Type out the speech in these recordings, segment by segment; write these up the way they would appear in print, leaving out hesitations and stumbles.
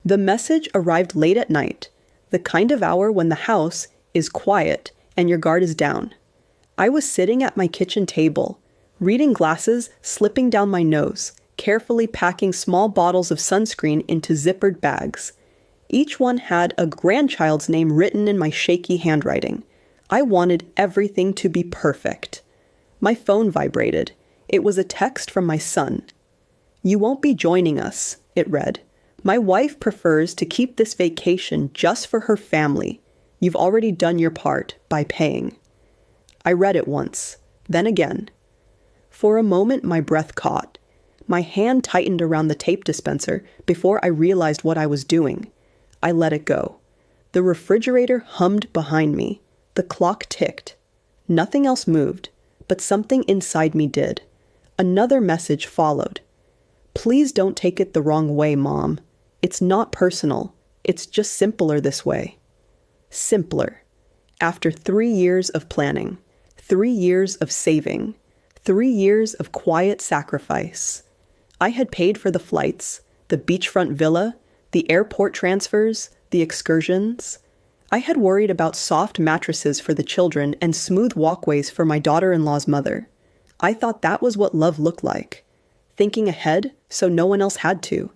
The message arrived late at night, the kind of hour when the house is quiet and your guard is down. I was sitting at my kitchen table, reading glasses slipping down my nose, carefully packing small bottles of sunscreen into zippered bags. Each one had a grandchild's name written in my shaky handwriting. I wanted everything to be perfect. My phone vibrated. It was a text from my son. "You won't be joining us," it read. "My wife prefers to keep this vacation just for her family. You've already done your part by paying." I read it once, then again. For a moment, my breath caught. My hand tightened around the tape dispenser before I realized what I was doing. I let it go. The refrigerator hummed behind me. The clock ticked. Nothing else moved, but something inside me did. Another message followed. "Please don't take it the wrong way, Mom. It's not personal. It's just simpler this way." Simpler. After 3 years of planning, 3 years of saving, 3 years of quiet sacrifice. I had paid for the flights, the beachfront villa, the airport transfers, the excursions. I had worried about soft mattresses for the children and smooth walkways for my daughter-in-law's mother. I thought that was what love looked like. Thinking ahead so no one else had to.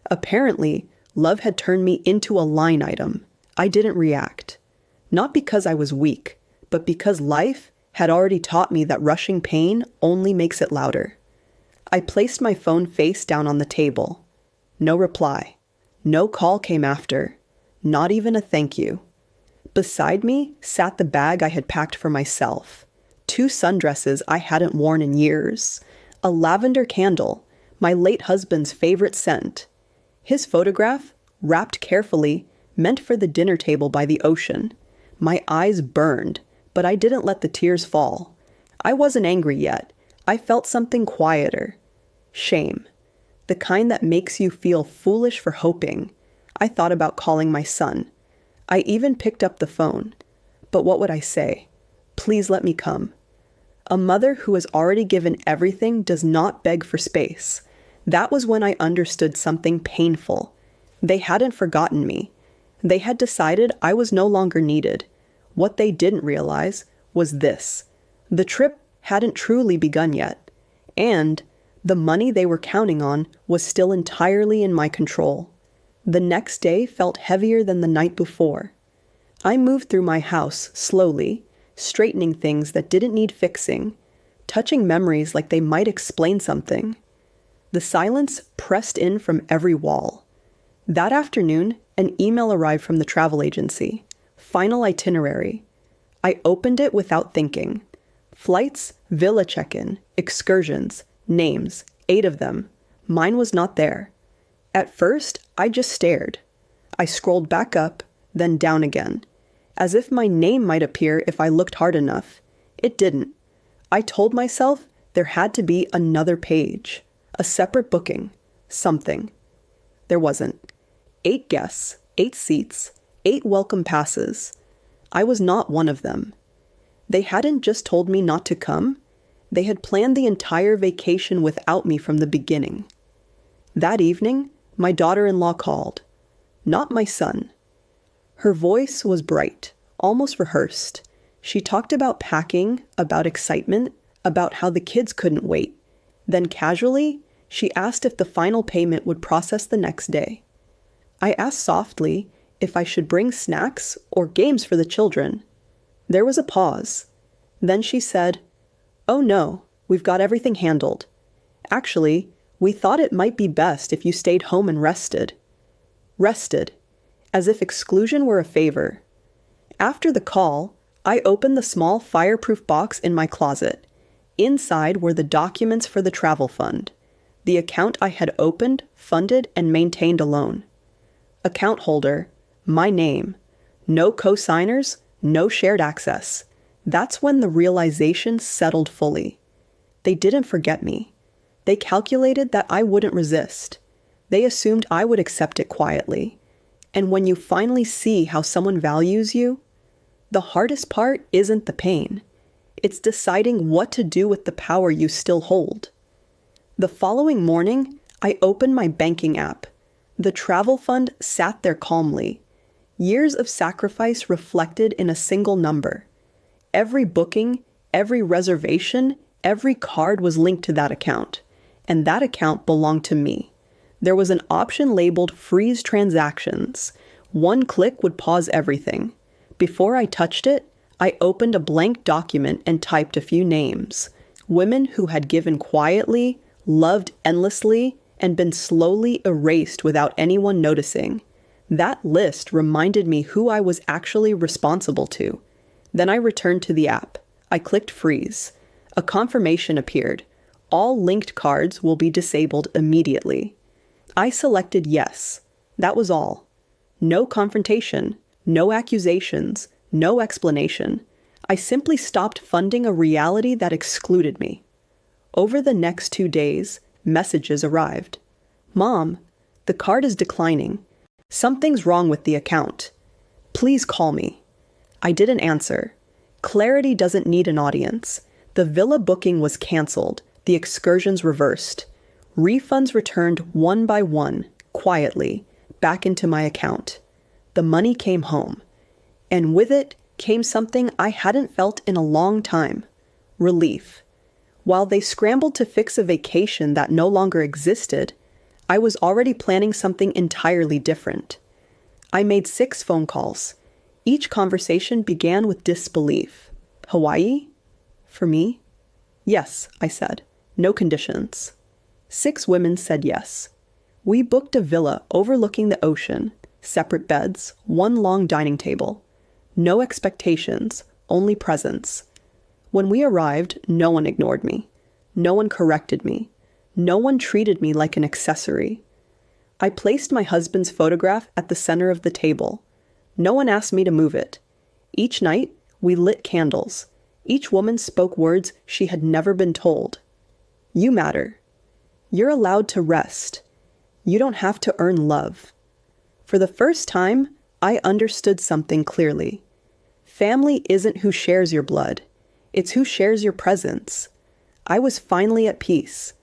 Apparently, love had turned me into a line item. I didn't react. Not because I was weak, but because life had already taught me that rushing pain only makes it louder. I placed my phone face down on the table. No reply. No call came after. Not even a thank you. Beside me sat the bag I had packed for myself. 2 sundresses I hadn't worn in years. A lavender candle, my late husband's favorite scent. His photograph, wrapped carefully, meant for the dinner table by the ocean. My eyes burned, but I didn't let the tears fall. I wasn't angry yet. I felt something quieter. Shame. The kind that makes you feel foolish for hoping. I thought about calling my son. I even picked up the phone. But what would I say? Please let me come. A mother who has already given everything does not beg for space. That was when I understood something painful. They hadn't forgotten me. They had decided I was no longer needed. What they didn't realize was this. The trip hadn't truly begun yet. And the money they were counting on was still entirely in my control. The next day felt heavier than the night before. I moved through my house slowly, straightening things that didn't need fixing, touching memories like they might explain something. The silence pressed in from every wall. That afternoon, an email arrived from the travel agency. Final itinerary. I opened it without thinking. Flights, villa check-in, excursions, names, 8 of them. Mine was not there. At first, I just stared. I scrolled back up, then down again, as if my name might appear if I looked hard enough. It didn't. I told myself there had to be another page, a separate booking, something. There wasn't. 8 guests, 8 seats, 8 welcome passes. I was not one of them. They hadn't just told me not to come. They had planned the entire vacation without me from the beginning. That evening, my daughter-in-law called. Not my son. Her voice was bright, almost rehearsed. She talked about packing, about excitement, about how the kids couldn't wait. Then casually, she asked if the final payment would process the next day. I asked softly if I should bring snacks or games for the children. There was a pause. Then she said, "Oh no, we've got everything handled. Actually, we thought it might be best if you stayed home and rested." Rested, as if exclusion were a favor. After the call, I opened the small fireproof box in my closet. Inside were the documents for the travel fund, the account I had opened, funded, and maintained alone. Account holder, my name. No co-signers, no shared access. That's when the realization settled fully. They didn't forget me. They calculated that I wouldn't resist. They assumed I would accept it quietly. And when you finally see how someone values you, the hardest part isn't the pain. It's deciding what to do with the power you still hold. The following morning, I opened my banking app. The travel fund sat there calmly. Years of sacrifice reflected in a single number. Every booking, every reservation, every card was linked to that account. And that account belonged to me. There was an option labeled Freeze Transactions. One click would pause everything. Before I touched it, I opened a blank document and typed a few names. Women who had given quietly, loved endlessly, and been slowly erased without anyone noticing. That list reminded me who I was actually responsible to. Then I returned to the app. I clicked freeze. A confirmation appeared. All linked cards will be disabled immediately. I selected yes. That was all. No confrontation, no accusations, no explanation. I simply stopped funding a reality that excluded me. Over the next 2 days, messages arrived. Mom, the card is declining. Something's wrong with the account. Please call me. I didn't answer. Clarity doesn't need an audience. The villa booking was canceled. The excursions reversed. Refunds returned one by one, quietly, back into my account. The money came home. And with it came something I hadn't felt in a long time. Relief. While they scrambled to fix a vacation that no longer existed, I was already planning something entirely different. I made 6 phone calls. Each conversation began with disbelief. Hawaii? For me? Yes, I said. No conditions. 6 women said yes. We booked a villa overlooking the ocean, separate beds, one long dining table. No expectations, only presence. When we arrived, no one ignored me. No one corrected me. No one treated me like an accessory. I placed my husband's photograph at the center of the table. No one asked me to move it. Each night, we lit candles. Each woman spoke words she had never been told. You matter. You're allowed to rest. You don't have to earn love. For the first time, I understood something clearly. Family isn't who shares your blood. It's who shares your presence. I was finally at peace.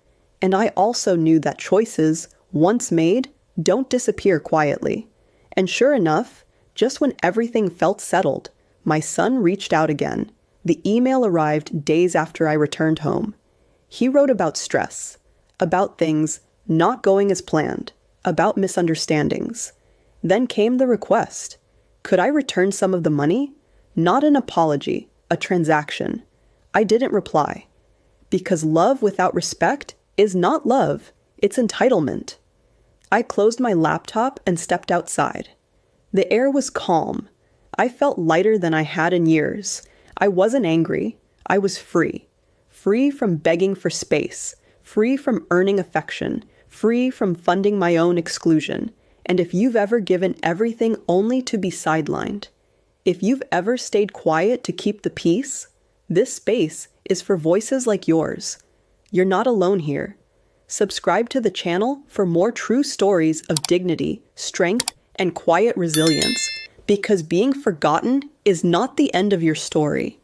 And I also knew that choices, once made, don't disappear quietly. And sure enough, just when everything felt settled, my son reached out again. The email arrived days after I returned home. He wrote about stress, about things not going as planned, about misunderstandings. Then came the request. Could I return some of the money? Not an apology, a transaction. I didn't reply. Because love without respect is not love, it's entitlement. I closed my laptop and stepped outside. The air was calm. I felt lighter than I had in years. I wasn't angry. I was free. Free from begging for space. Free from earning affection. Free from funding my own exclusion. And if you've ever given everything only to be sidelined, if you've ever stayed quiet to keep the peace, this space is for voices like yours. You're not alone here. Subscribe to the channel for more true stories of dignity, strength, and quiet resilience, because being forgotten is not the end of your story.